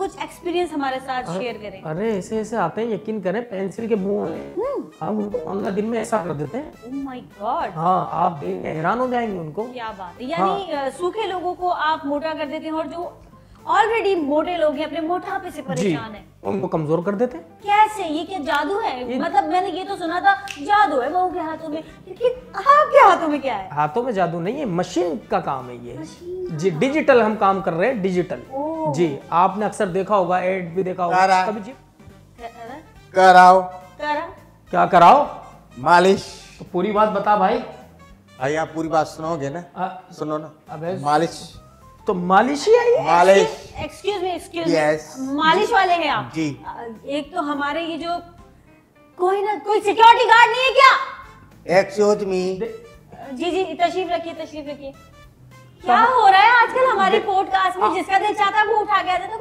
कुछ एक्सपीरियंस हमारे साथ शेयर करें। अरे ऐसे ऐसे आते हैं, यकीन करें, पेंसिल के मुंह में हम उनको 15 दिन में ऐसा कर देते हैं। ओह माय गॉड, हाँ, आप हैरान हो जाएंगे उनको। क्या बात है। यानी सूखे लोगों को आप मोटा कर देते हैं, और जो ऑलरेडी मोटे लोग हैं, अपने मोटापे से परेशान है, उनको कमजोर कर देते हैं। कैसे? ये क्या जादू है? मतलब मैंने ये तो सुना था जादू है बहू के हाथों में, लेकिन आपके हाथों में क्या है? हाथों में जादू नहीं है, मशीन का काम है ये जी। डिजिटल हम काम कर रहे हैं, डिजिटल जी। आपने अक्सर देखा होगा, एड भी देखा होगा कभी जी। कराओ। क्या कराओ? मालिश। तो पूरी बात बता भाई। भाई आप पूरी बात सुनोगे ना? सुनो ना। अबे मालिश तो मालिश ही है। मालिश। Excuse me Yes. मालिश वाले हैं आप जी। एक तो हमारे ये जो कोई सिक्योरिटी गार्ड नहीं है क्या? Excuse me. जी जी, तशरीफ रखिए। क्या हो रहा है आजकल हमारे पॉडकास्ट में? जिसका दिल चाहता है वो उठा के आ जाता है।